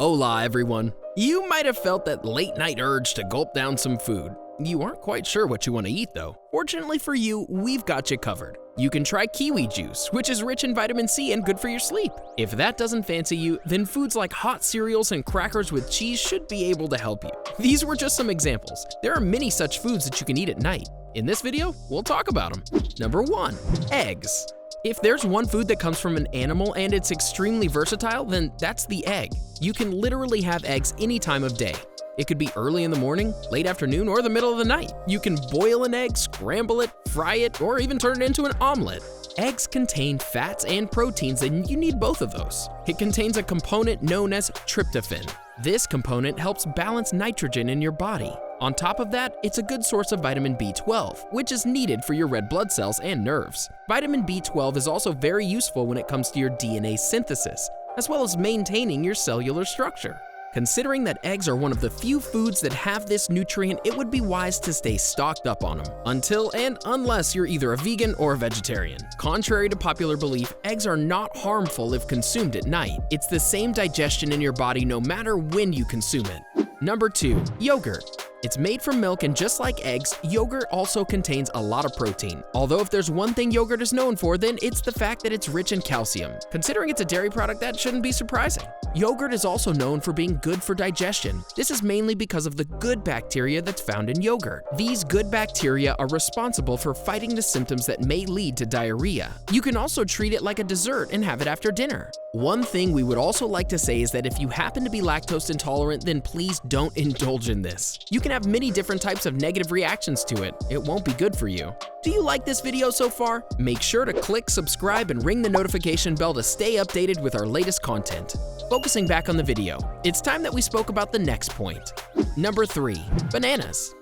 Hola everyone! You might have felt that late night urge to gulp down some food. You aren't quite sure what you want to eat though. Fortunately for you, we've got you covered. You can try kiwi juice, which is rich in vitamin C and good for your sleep. If that doesn't fancy you, then foods like hot cereals and crackers with cheese should be able to help you. These were just some examples. There are many such foods that you can eat at night. In this video, we'll talk about them. Number 1, eggs. If there's one food that comes from an animal and it's extremely versatile, then that's the egg. You can literally have eggs any time of day. It could be early in the morning, late afternoon, or the middle of the night. You can boil an egg, scramble it, fry it, or even turn it into an omelette. Eggs contain fats and proteins, and you need both of those. It contains a component known as tryptophan. This component helps balance nitrogen in your body. On top of that, it's a good source of vitamin B12, which is needed for your red blood cells and nerves. Vitamin B12 is also very useful when it comes to your DNA synthesis, as well as maintaining your cellular structure. Considering that eggs are one of the few foods that have this nutrient, it would be wise to stay stocked up on them, until and unless you're either a vegan or a vegetarian. Contrary to popular belief, eggs are not harmful if consumed at night. It's the same digestion in your body no matter when you consume it. Number 2, yogurt. It's made from milk, and just like eggs, yogurt also contains a lot of protein. Although if there's one thing yogurt is known for, then it's the fact that it's rich in calcium. Considering it's a dairy product, that shouldn't be surprising. Yogurt is also known for being good for digestion. This is mainly because of the good bacteria that's found in yogurt. These good bacteria are responsible for fighting the symptoms that may lead to diarrhea. You can also treat it like a dessert and have it after dinner. One thing we would also like to say is that if you happen to be lactose intolerant, then please don't indulge in this. You can have many different types of negative reactions to it. It won't be good for you. Do you like this video so far? Make sure to click subscribe and ring the notification bell to stay updated with our latest content. Focusing back on the video, it's time that we spoke about the next point. Number 3, bananas.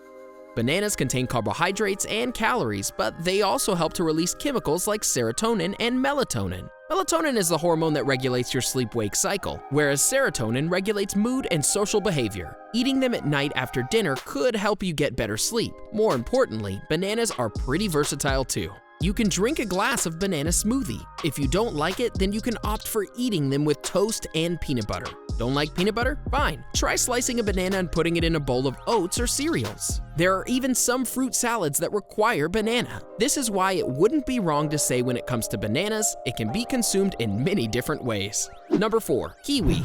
Bananas contain carbohydrates and calories, but they also help to release chemicals like serotonin and melatonin. Melatonin is the hormone that regulates your sleep-wake cycle, whereas serotonin regulates mood and social behavior. Eating them at night after dinner could help you get better sleep. More importantly, bananas are pretty versatile too. You can drink a glass of banana smoothie. If you don't like it, then you can opt for eating them with toast and peanut butter. Don't like peanut butter? Fine. Try slicing a banana and putting it in a bowl of oats or cereals. There are even some fruit salads that require banana. This is why it wouldn't be wrong to say when it comes to bananas, it can be consumed in many different ways. Number 4, kiwi.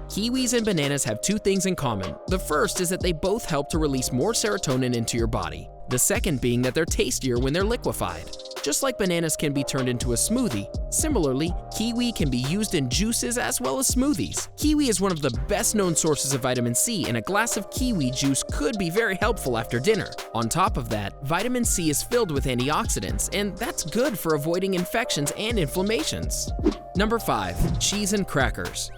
Kiwis and bananas have two things in common. The first is that they both help to release more serotonin into your body. The second being that they're tastier when they're liquefied. Just like bananas can be turned into a smoothie, similarly, kiwi can be used in juices as well as smoothies. Kiwi is one of the best known sources of vitamin C, and a glass of kiwi juice could be very helpful after dinner. On top of that, vitamin C is filled with antioxidants, and that's good for avoiding infections and inflammations. Number 5, cheese and crackers.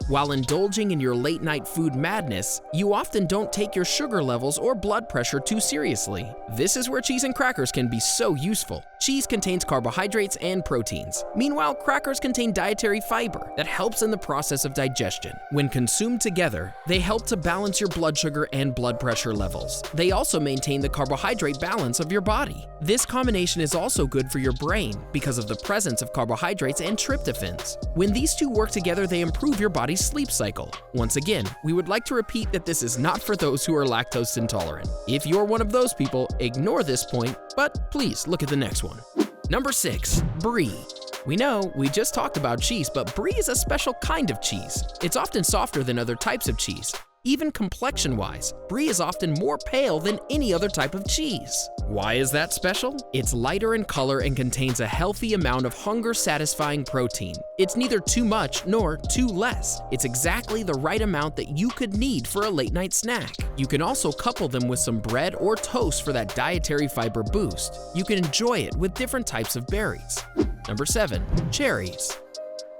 While indulging in your late-night food madness, you often don't take your sugar levels or blood pressure too seriously. This is where cheese and crackers can be so useful. Cheese contains carbohydrates and proteins. Meanwhile, crackers contain dietary fiber that helps in the process of digestion. When consumed together, they help to balance your blood sugar and blood pressure levels. They also maintain the carbohydrate balance of your body. This combination is also good for your brain because of the presence of carbohydrates and tryptophans. When these two work together, they improve your body's sleep cycle. Once again, we would like to repeat that this is not for those who are lactose intolerant. If you're one of those people, ignore this point, but please look at the next one. Number 6, Brie. We know we just talked about cheese, but Brie is a special kind of cheese. It's often softer than other types of cheese. Even complexion-wise, Brie is often more pale than any other type of cheese. Why is that special? It's lighter in color and contains a healthy amount of hunger-satisfying protein. It's neither too much nor too less. It's exactly the right amount that you could need for a late-night snack. You can also couple them with some bread or toast for that dietary fiber boost. You can enjoy it with different types of berries. Number 7, cherries.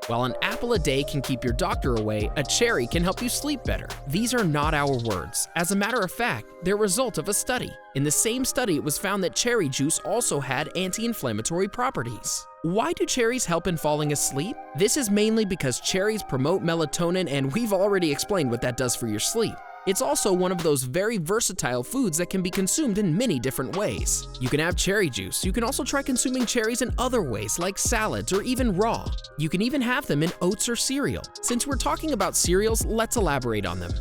While an apple a day can keep your doctor away, a cherry can help you sleep better. These are not our words. As a matter of fact, they're a result of a study. In the same study, it was found that cherry juice also had anti-inflammatory properties. Why do cherries help in falling asleep? This is mainly because cherries promote melatonin, and we've already explained what that does for your sleep. It's also one of those very versatile foods that can be consumed in many different ways. You can have cherry juice. You can also try consuming cherries in other ways like salads or even raw. You can even have them in oats or cereal. Since we're talking about cereals, let's elaborate on them.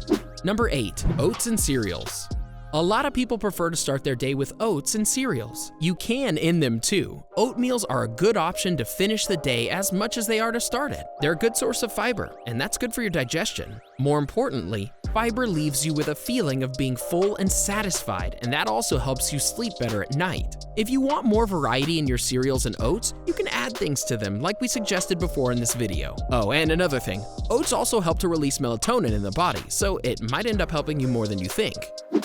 Number 8. Oats and cereals. A lot of people prefer to start their day with oats and cereals. You can in them too. Oatmeals are a good option to finish the day as much as they are to start it. They're a good source of fiber, and that's good for your digestion. More importantly, fiber leaves you with a feeling of being full and satisfied, and that also helps you sleep better at night. If you want more variety in your cereals and oats, you can add things to them like we suggested before in this video. Oh, and another thing, oats also help to release melatonin in the body, so it might end up helping you more than you think.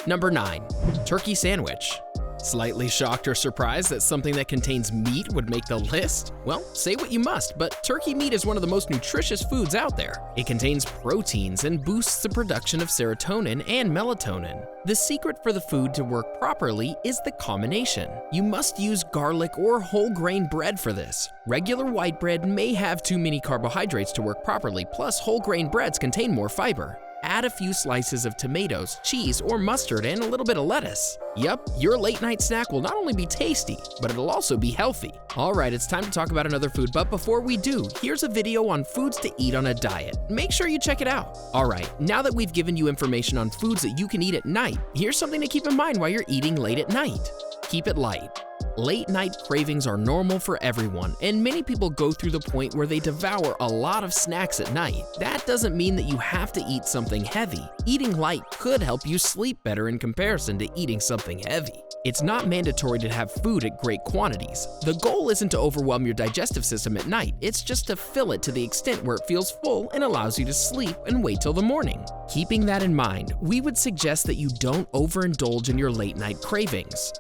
Number 9. Turkey sandwich. Slightly shocked or surprised that something that contains meat would make the list? Well, say what you must, but turkey meat is one of the most nutritious foods out there. It contains proteins and boosts the production of serotonin and melatonin. The secret for the food to work properly is the combination. You must use garlic or whole grain bread for this. Regular white bread may have too many carbohydrates to work properly, plus whole grain breads contain more fiber. Add a few slices of tomatoes, cheese, or mustard, and a little bit of lettuce. Yup, your late night snack will not only be tasty, but it'll also be healthy. Alright, it's time to talk about another food, but before we do, here's a video on foods to eat on a diet. Make sure you check it out. Alright, now that we've given you information on foods that you can eat at night, here's something to keep in mind while you're eating late at night. Keep it light. Late night cravings are normal for everyone, and many people go through the point where they devour a lot of snacks at night. That doesn't mean that you have to eat something heavy. Eating light could help you sleep better in comparison to eating something heavy. It's not mandatory to have food at great quantities. The goal isn't to overwhelm your digestive system at night, it's just to fill it to the extent where it feels full and allows you to sleep and wait till the morning. Keeping that in mind, we would suggest that you don't overindulge in your late night cravings.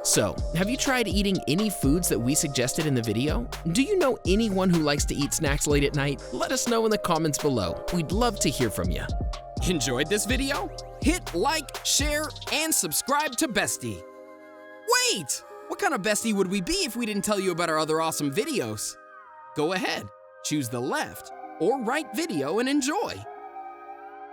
So, have you tried eating any foods that we suggested in the video? Do you know anyone who likes to eat snacks late at night? Let us know in the comments below. We'd love to hear from you. Enjoyed this video? Hit like, share, and subscribe to Bestie. Wait! What kind of Bestie would we be if we didn't tell you about our other awesome videos? Go ahead, choose the left or right video and enjoy.